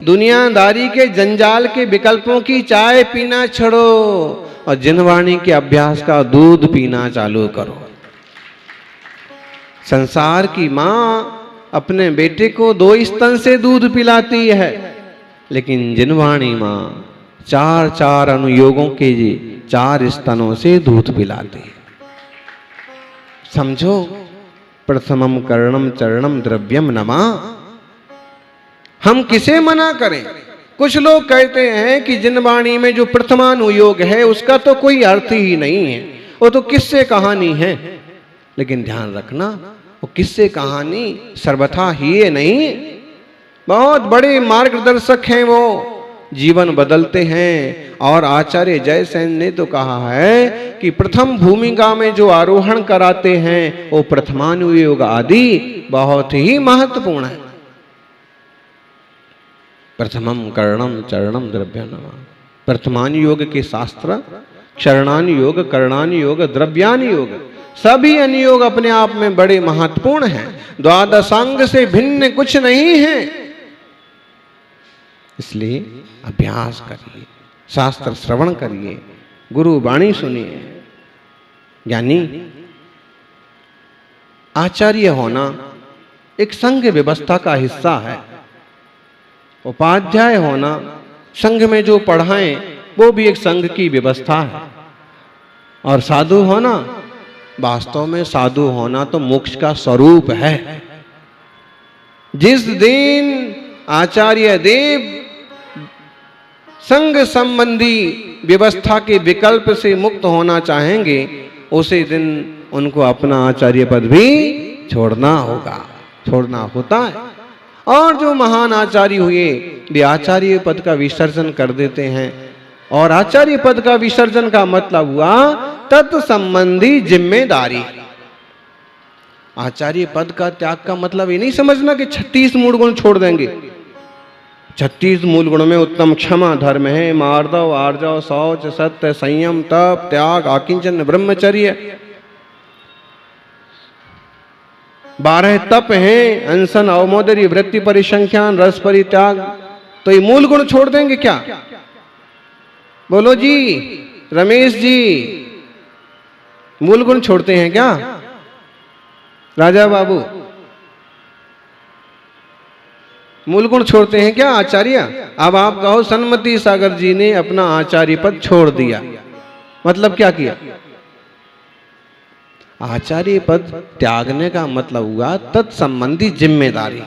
दुनियादारी के जंजाल के विकल्पों की चाय पीना छोड़ो और जिनवाणी के अभ्यास का दूध पीना चालू करो। संसार की मां अपने बेटे को 2 स्तन से दूध पिलाती है, लेकिन जिनवाणी मां 4 अनुयोगों के 4 स्तनों से दूध पिलाती है। समझो, प्रथमम कर्णम चरणम द्रव्यम नमा। हम किसे मना करें? कुछ लोग कहते हैं कि जिनवाणी में जो प्रथमानुयोग है उसका तो कोई अर्थ ही नहीं है, वो तो किस्से कहानी है। लेकिन ध्यान रखना, वो किस्से कहानी सर्वथा ही है नहीं, बहुत बड़े मार्गदर्शक हैं, वो जीवन बदलते हैं। और आचार्य जयसेन ने तो कहा है कि प्रथम भूमिका में जो आरोहण कराते हैं वो प्रथमानुयोग आदि बहुत ही महत्वपूर्ण है। प्रथमम कर्णम चरणम द्रव्यानुयोग। प्रथमानुयोग के शास्त्र चरणानुयोग, कर्णानुयोग, द्रव्यानुयोग, सभी अनुयोग अपने आप में बड़े महत्वपूर्ण हैं। द्वादशांग से भिन्न कुछ नहीं है। इसलिए अभ्यास करिए, शास्त्र श्रवण करिए, गुरु वाणी सुनिए। यानी आचार्य होना एक संघ व्यवस्था का हिस्सा है। उपाध्याय होना, संघ में जो पढ़ाएं वो भी एक संघ की व्यवस्था है। और साधु होना, वास्तव में साधु होना तो मोक्ष का स्वरूप है। जिस दिन आचार्य देव संघ संबंधी व्यवस्था के विकल्प से मुक्त होना चाहेंगे, उसी दिन उनको अपना आचार्य पद भी छोड़ना होगा, छोड़ना होता है। और जो महान आचार्य हुए वे आचार्य पद का विसर्जन कर देते हैं। और आचार्य पद का विसर्जन का मतलब हुआ तत्संबंधी जिम्मेदारी। आचार्य पद का त्याग का मतलब ये नहीं समझना कि 36 मूल गुण छोड़ देंगे। 36 मूल गुण में उत्तम क्षमा, धर्म है, मार्दव, आर्जव, शौच, सत्य, संयम, तप, त्याग, आकिंचन, ब्रह्मचर्य। 12 तप हैं, अनशन, अवमोदरी, वृत्ति परिसंख्यान, रस परित्याग। तो ये मूल गुण छोड़ देंगे क्या? बोलो जी, रमेश जी, मूल गुण छोड़ते हैं क्या? राजा बाबू, मूल गुण छोड़ते हैं क्या आचार्य? अब आप कहो सन्मति सागर जी ने अपना आचार्य पद छोड़ दिया, मतलब क्या किया? आचार्य पद त्यागने का मतलब हुआ तत्संबंधी जिम्मेदारी,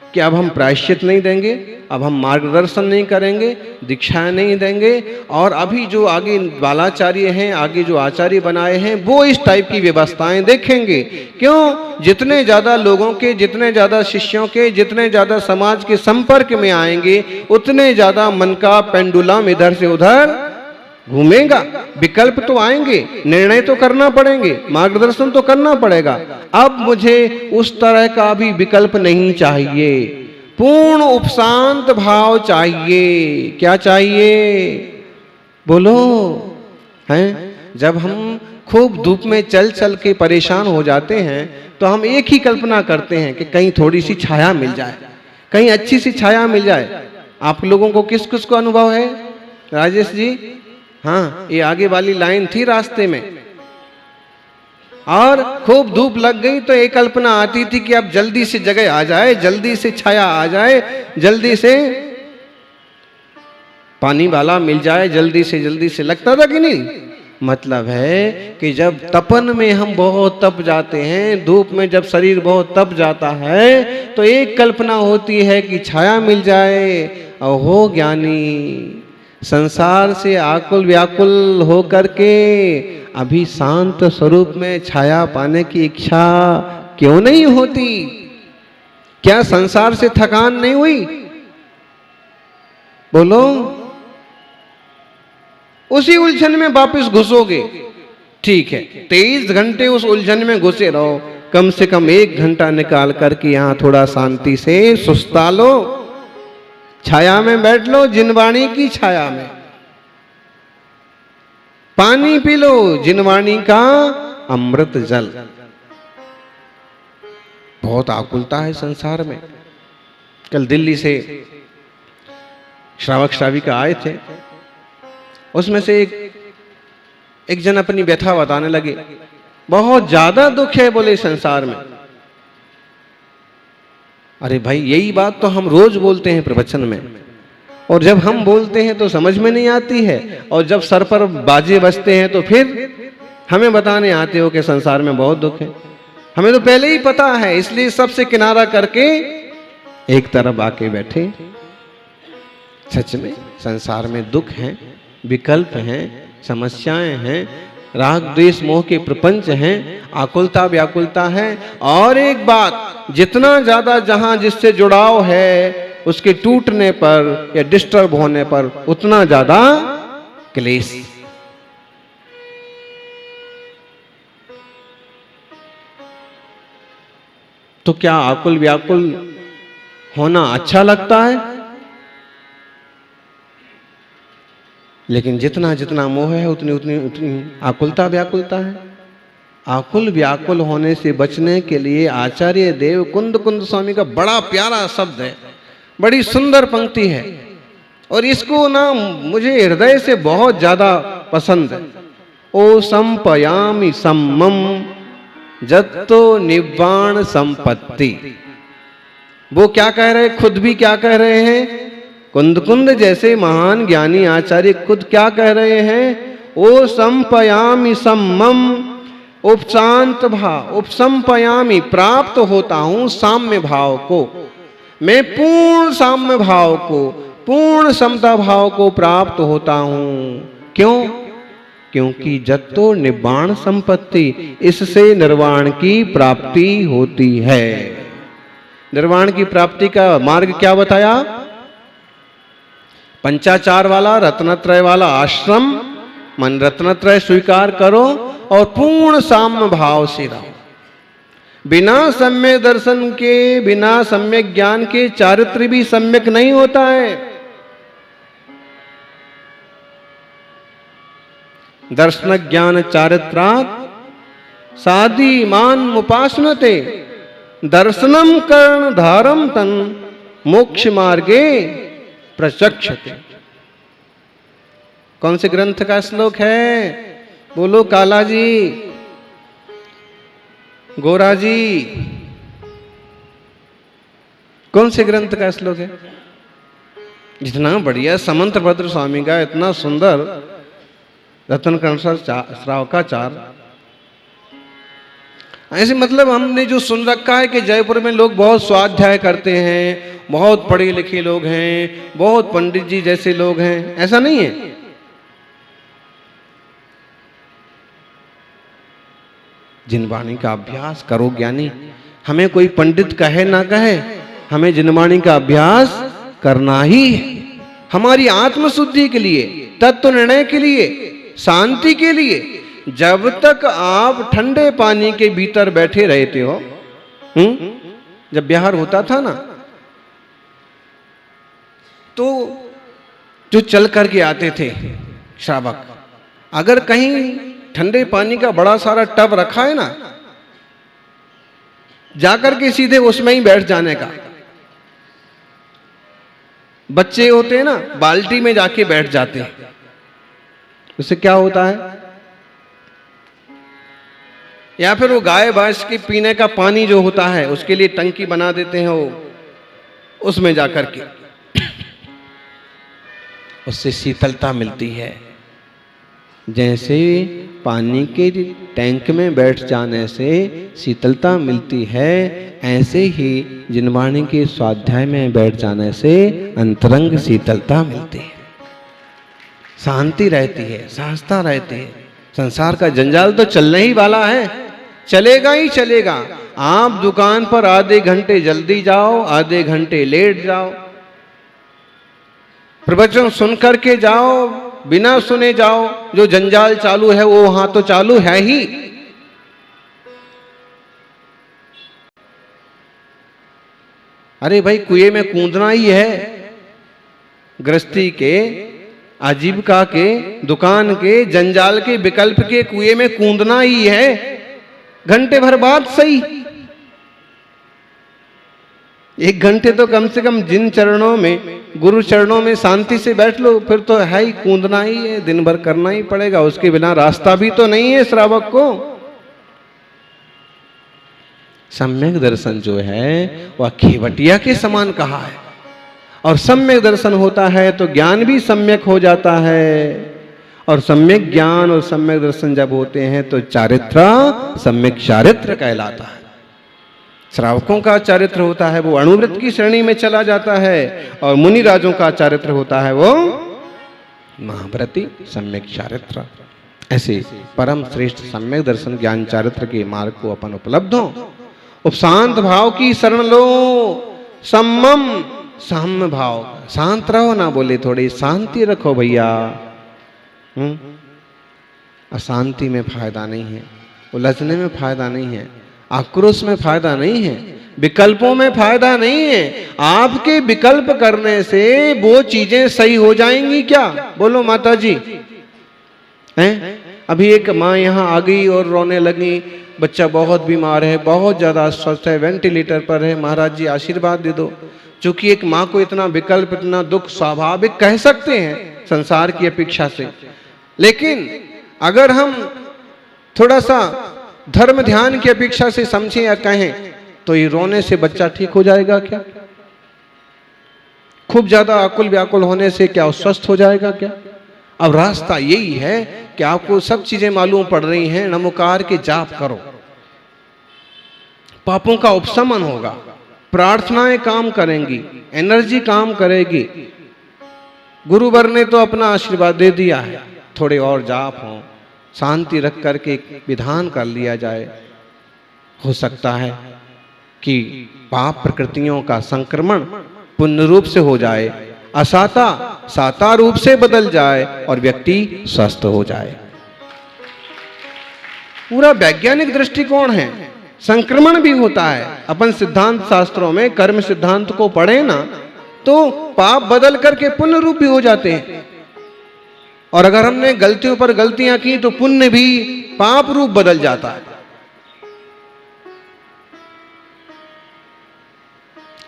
कि अब हम प्रायश्चित नहीं देंगे, अब हम मार्गदर्शन नहीं करेंगे, दीक्षाएं नहीं देंगे। और अभी जो आगे बालाचार्य हैं, आगे जो आचार्य बनाए हैं, वो इस टाइप की व्यवस्थाएं देखेंगे। क्यों? जितने ज़्यादा लोगों के, जितने ज़्यादा शिष्यों के, जितने ज़्यादा समाज के संपर्क में आएंगे, उतने ज़्यादा मन का पेंडुलम इधर से उधर घूमेगा। विकल्प तो आएंगे, निर्णय तो करना पड़ेंगे, मार्गदर्शन तो करना पड़ेगा। अब मुझे उस तरह का भी विकल्प नहीं चाहिए, पूर्ण उपशांत भाव चाहिए। क्या चाहिए? बोलो। हैं? जब हम खूब धूप में चल चल के परेशान हो जाते हैं तो हम एक ही कल्पना करते हैं कि कहीं थोड़ी सी छाया मिल जाए, कहीं अच्छी सी छाया मिल जाए। आप लोगों को किस किस को अनुभव है? राजेश जी, हाँ, ये आगे वाली लाइन थी रास्ते में और खूब धूप लग गई तो एक कल्पना आती थी कि अब जल्दी से जगह आ जाए, जल्दी से छाया आ जाए, जल्दी से पानी वाला मिल जाए, जल्दी से लगता था कि नहीं? मतलब है कि जब तपन में हम बहुत तप जाते हैं, धूप में जब शरीर बहुत तप जाता है, तो एक कल्पना होती है कि छाया मिल जाए। और हो ज्ञानी, संसार से आकुल व्याकुल हो करके अभी शांत स्वरूप में छाया पाने की इच्छा क्यों नहीं होती? क्या संसार से थकान नहीं हुई? बोलो। उसी उलझन में वापस घुसोगे, ठीक है, 23 घंटे उस उलझन में घुसे रहो, कम से कम 1 घंटा निकाल करके यहां थोड़ा शांति से सुस्ता लो, छाया में बैठ लो, जिनवाणी की छाया में पानी पी लो, जिनवाणी का अमृत जल। बहुत आकुलता है संसार में। कल दिल्ली से श्रावक श्राविका आए थे, उसमें से एक जन अपनी व्यथा बताने लगे, बहुत ज्यादा दुख है बोले संसार में। अरे भाई, यही बात तो हम रोज बोलते हैं प्रवचन में, और जब हम बोलते हैं तो समझ में नहीं आती है, और जब सर पर बाजे बजते हैं तो फिर हमें बताने आते हो कि संसार में बहुत दुख है। हमें तो पहले ही पता है, इसलिए सबसे किनारा करके एक तरफ आके बैठे। सच में संसार में दुख हैं, विकल्प हैं, समस्याएं हैं, राग द्वेष मोह के प्रपंच हैं, आकुलता व्याकुलता है। और एक बात, जितना ज्यादा जहां जिससे जुड़ाव है, उसके टूटने पर या डिस्टर्ब होने पर उतना ज्यादा क्लेश। तो क्या आकुल व्याकुल होना अच्छा लगता है? लेकिन जितना जितना मोह है उतनी उतनी उतनी आकुलता व्याकुलता है। आकुल व्याकुल होने से बचने के लिए आचार्य देव कुंद स्वामी का बड़ा प्यारा शब्द है, बड़ी सुंदर पंक्ति है, और इसको ना मुझे हृदय से बहुत ज्यादा पसंद है। ओ संपयामि सम्मम जत्तो निवाण संपत्ति। वो क्या कह रहे, खुद भी क्या कह रहे हैं, कुंद जैसे महान ज्ञानी आचार्य खुद क्या कह रहे हैं, ओ संपयामि सम्मम, उपशांत भाव, उपसंपयामि, प्राप्त होता हूं साम्य भाव को, मैं पूर्ण साम्य भाव को, पूर्ण समता भाव को प्राप्त होता हूं। क्यों? क्योंकि जत्तो निवाण संपत्ति, इससे निर्वाण की प्राप्ति होती है। निर्वाण की प्राप्ति का मार्ग क्या बताया? पंचाचार वाला, रत्नत्रय वाला आश्रम, मन रत्नत्रय स्वीकार करो और पूर्ण साम्य भाव से रहो। बिना सम्यक दर्शन के, बिना सम्यक ज्ञान के चारित्र भी सम्यक नहीं होता है। दर्शन ज्ञान चारित्रात् सादी मान उपासनते, दर्शनम कर्ण धारम तन मोक्ष मार्गे प्रचक्षते। कौन से ग्रंथ का श्लोक है? बोलो काला जी, गोरा जी, कौन से ग्रंथ का श्लोक है? जितना बढ़िया समंतभद्र स्वामी का, इतना सुंदर रत्नकर्ण श्रावकाचार। ऐसे मतलब हमने जो सुन रखा है कि जयपुर में लोग बहुत स्वाध्याय करते हैं, बहुत पढ़े लिखे लोग हैं, बहुत पंडित जी जैसे लोग हैं, ऐसा नहीं है। जिनवाणी का अभ्यास करो ज्ञानी, हमें कोई पंडित कहे ना कहे, हमें जिनवाणी का अभ्यास करना ही है, हमारी आत्मशुद्धि के लिए, तत्व निर्णय के लिए, शांति के लिए। जब तक आप ठंडे पानी के भीतर बैठे रहते हो, जब बिहार होता था ना, तो जो चल करके आते थे श्रावक, अगर कहीं ठंडे पानी का बड़ा सारा टब रखा है ना, जाकर के सीधे उसमें ही बैठ जाने का। बच्चे होते हैं ना, बाल्टी में जाके बैठ जाते हैं। उससे क्या होता है? या फिर वो गाय भैंस के पीने का पानी जो होता है, उसके लिए टंकी बना देते हैं, वो उसमें जाकर के उससे शीतलता मिलती है। जैसे पानी के टैंक में बैठ जाने से शीतलता मिलती है, ऐसे ही जिनवाणी के स्वाध्याय में बैठ जाने से अंतरंग शीतलता मिलती है, शांति रहती है, सहजता रहती है। संसार का जंजाल तो चलने ही वाला है, चलेगा ही चलेगा। आप दुकान पर आधे घंटे जल्दी जाओ, आधे घंटे लेट जाओ, प्रवचन सुन करके जाओ, बिना सुने जाओ, जो जंजाल चालू है वो वहां तो चालू है ही। अरे भाई, कुएं में कूदना ही है। गृहस्थी के, आजीविका के, दुकान के, जंजाल के, विकल्प के कुएं में कूदना ही है। घंटे भर बाद सही, 1 घंटे तो कम से कम जिन चरणों में, गुरु चरणों में शांति से बैठ लो, फिर तो है ही, कूदना ही है, दिन भर करना ही पड़ेगा, उसके बिना रास्ता भी तो नहीं है श्रावक को। सम्यक दर्शन जो है वह खेवटिया के समान कहा है, और सम्यक दर्शन होता है तो ज्ञान भी सम्यक हो जाता है, और सम्यक ज्ञान और सम्यक दर्शन जब होते हैं तो चारित्र सम्यक चारित्र कहलाता है। श्रावकों का चारित्र होता है वो अणुव्रत की श्रेणी में चला जाता है, और मुनि राजों का चारित्र होता है वो महाव्रती सम्यक चारित्र। ऐसे परम श्रेष्ठ सम्यक दर्शन ज्ञान चारित्र के मार्ग को अपन उपलब्ध हो। उपशांत भाव की शरण लो, सम्मम साम्य भाव, शांत रहो, ना बोले थोड़ी शांति रखो भैया। अशांति में फायदा नहीं है, उलझने में फायदा नहीं है, आक्रोश में फायदा नहीं है, विकल्पों में फायदा नहीं है। आपके विकल्प करने से वो चीजें सही हो जाएंगी क्या? बोलो माता जी। हैं? अभी एक माँ यहाँ आ गई और रोने लगी, बच्चा बहुत बीमार है, बहुत ज्यादा अस्वस्थ है, वेंटिलेटर पर है, महाराज जी आशीर्वाद दे दो। चूंकि एक माँ को इतना विकल्प, इतना दुख स्वाभाविक कह सकते हैं संसार की अपेक्षा से, लेकिन अगर हम थोड़ा सा धर्म ध्यान की अपेक्षा से समझें या कहें तो ये रोने से बच्चा ठीक हो जाएगा क्या? खूब ज्यादा आकुल व्याकुल होने से क्या स्वस्थ हो जाएगा क्या? अब रास्ता यही है कि आपको सब चीजें मालूम पड़ रही हैं, नमोकार के जाप करो, पापों का उपशमन होगा, प्रार्थनाएं काम करेंगी, एनर्जी काम करेगी। गुरुवर ने तो अपना आशीर्वाद दे दिया है, थोड़े और जाप हो, शांति रख करके विधान कर लिया जाए। हो सकता है कि पाप प्रकृतियों का संक्रमण पुण्य रूप से हो जाए, असाता साता रूप से बदल जाए और व्यक्ति स्वस्थ हो जाए। पूरा वैज्ञानिक दृष्टिकोण है। संक्रमण भी होता है। अपन सिद्धांत शास्त्रों में कर्म सिद्धांत को पढ़े ना तो पाप बदल करके पुण्य रूप भी हो जाते हैं, और अगर हमने गलतियों पर गलतियां की तो पुण्य भी पाप रूप बदल जाता है।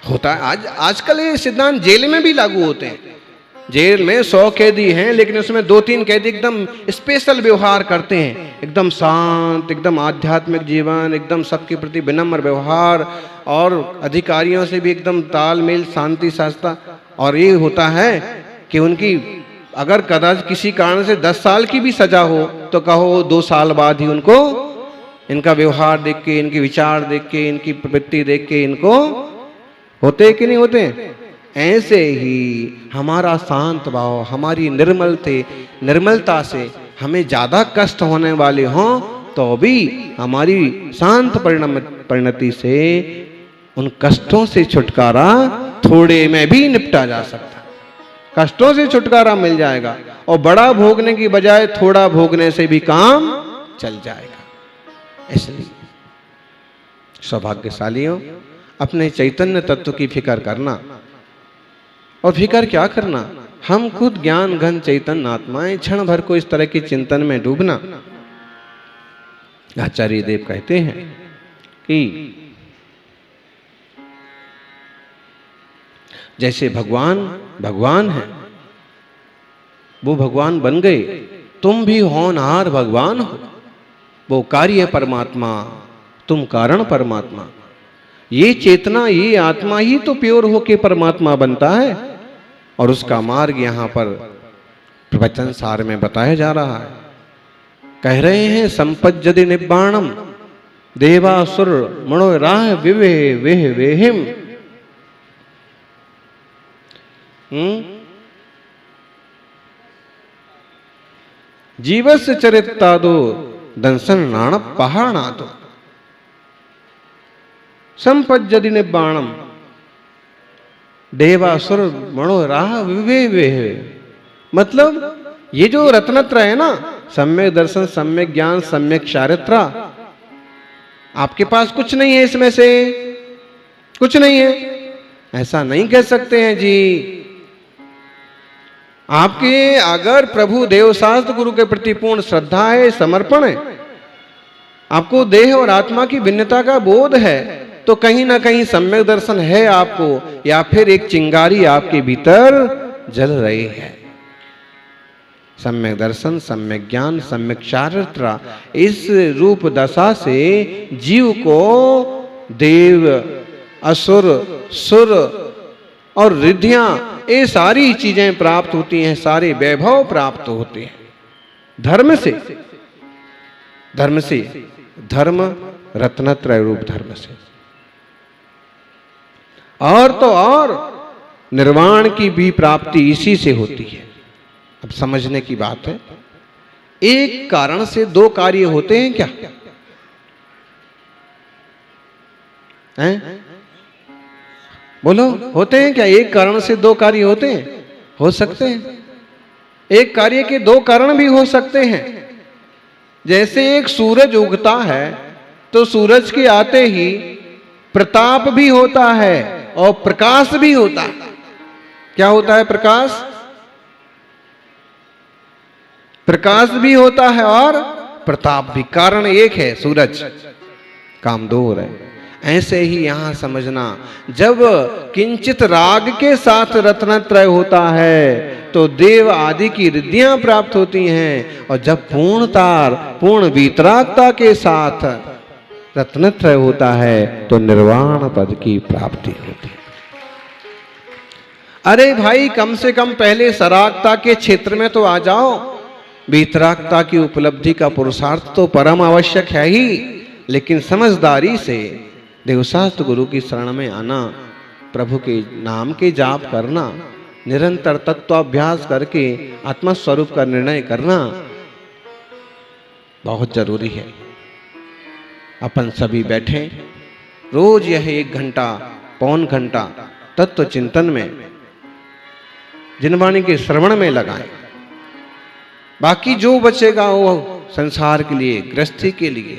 होता है। आजकल ये सिद्धांत जेल में भी लागू होते हैं। जेल में 100 कैदी हैं, लेकिन उसमें 2-3 कैदी एकदम स्पेशल व्यवहार करते हैं, एकदम शांत, एकदम आध्यात्मिक जीवन, एकदम सबके प्रति विनम्र व्यवहार, और अधिकारियों से भी एकदम तालमेल, शांति शास्त्र। और ये होता है कि उनकी अगर कदाच किसी कारण से 10 साल की भी सजा हो तो कहो 2 साल बाद ही उनको इनका व्यवहार देख के, इनके विचार देख के, इनकी प्रवृत्ति देख के इनको होते कि नहीं होते। ऐसे ही हमारा शांत भाव, हमारी निर्मलता से हमें ज्यादा कष्ट होने वाले हों तो भी हमारी शांत परिणति से उन कष्टों से छुटकारा थोड़े में भी निपटा जा सकता है। कष्टों से छुटकारा मिल जाएगा, और बड़ा भोगने की बजाय थोड़ा भोगने से भी काम चल जाएगा। इसलिए सौभाग्यशालियों, अपने चैतन्य तत्व की फिक्र करना, और फिक्र क्या करना, हम खुद ज्ञान घन चैतन्य आत्माएं, क्षण भर को इस तरह के चिंतन में डूबना। आचार्य देव कहते हैं कि जैसे भगवान है, वो भगवान बन गए, तुम भी होनहार भगवान हो। वो कार्य परमात्मा, तुम कारण परमात्मा। ये चेतना, ये आत्मा ही तो प्योर होके परमात्मा बनता है, और उसका मार्ग यहाँ पर प्रवचन सार में बताया जा रहा है। कह रहे हैं संपज्जति निब्बाणम देवासुर मणो राह विवे वेह वेहिम। जीवस्य चरितादो दंसन नाण पहाणादो संपज्जति निब्बाणम देवासुर मणो राह विवे वेह। मतलब ये जो रत्नत्र है ना, सम्यक दर्शन, सम्यक ज्ञान, सम्यक चारित्र, आपके पास कुछ नहीं है, इसमें से कुछ नहीं है, ऐसा नहीं कह सकते हैं जी। आपके अगर प्रभु देव शास्त्र गुरु के प्रति पूर्ण श्रद्धा है, समर्पण है, आपको देह और आत्मा की भिन्नता का बोध है, तो कहीं ना कहीं सम्यक दर्शन है आपको, या फिर एक चिंगारी आपके भीतर जल रही है। सम्यक दर्शन, सम्यक ज्ञान, सम्यक चारित्र, इस रूप दशा से जीव को देव, असुर, सुर और रिद्धियां, ये सारी चीजें प्राप्त होती हैं, सारे वैभव प्राप्त होते हैं धर्म से। धर्म से, धर्म रत्नत्रय रूप धर्म से। और तो और निर्वाण की भी प्राप्ति इसी से होती है। अब समझने की बात है, एक कारण से दो कार्य होते हैं क्या? हैं? बोलो, होते हैं क्या? एक कारण से दो कार्य होते हैं? हो सकते हैं। एक कार्य के दो कारण भी हो सकते हैं। जैसे एक सूरज उगता है तो सूरज के आते ही प्रताप भी होता है और प्रकाश भी होता है। क्या होता है? प्रकाश। प्रकाश भी होता है और प्रताप भी। कारण एक है, सूरज, काम दो हो रहे। ऐसे ही यहां समझना, जब किंचित राग के साथ रत्नत्रय होता है तो देव आदि की रिद्धियां प्राप्त होती हैं, और जब पूर्णतार, पूर्ण वीतरागता के साथ रत्नत्रय होता है तो निर्वाण पद की प्राप्ति होती है। अरे भाई, कम से कम पहले सरागता के क्षेत्र में तो आ जाओ। वीतरागता की उपलब्धि का पुरुषार्थ तो परम आवश्यक है ही, लेकिन समझदारी से देवशास्त्र गुरु की शरण में आना, प्रभु के नाम के जाप करना, निरंतर तत्वाभ्यास करके आत्मा स्वरूप का निर्णय करना बहुत जरूरी है। अपन सभी बैठे रोज यह 1 घंटा, पौन घंटा तत्व चिंतन में, जिनवाणी के श्रवण में लगाएं। बाकी जो बचेगा वो संसार के लिए, गृहस्थी के लिए।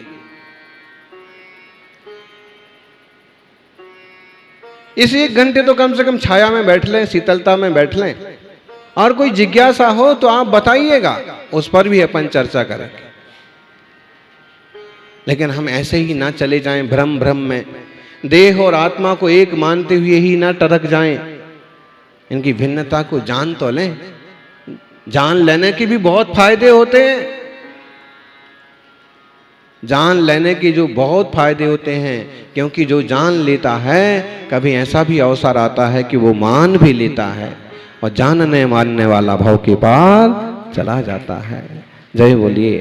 इस 1 घंटे तो कम से कम छाया में बैठ लें, शीतलता में बैठ लें। और कोई जिज्ञासा हो तो आप बताइएगा, उस पर भी अपन चर्चा करेंगे। लेकिन हम ऐसे ही ना चले जाएं भ्रम भ्रम में, देह और आत्मा को एक मानते हुए ही ना टरक जाएं। इनकी भिन्नता को जान तो लें। जान लेने के भी बहुत फायदे होते हैं। जान लेने के जो बहुत फायदे होते हैं, क्योंकि जो जान लेता है, कभी ऐसा भी अवसर आता है कि वो मान भी लेता है, और जानने मानने वाला भाव के पार चला जाता है। जय बोलिए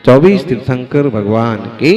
24 तीर्थंकर भगवान की।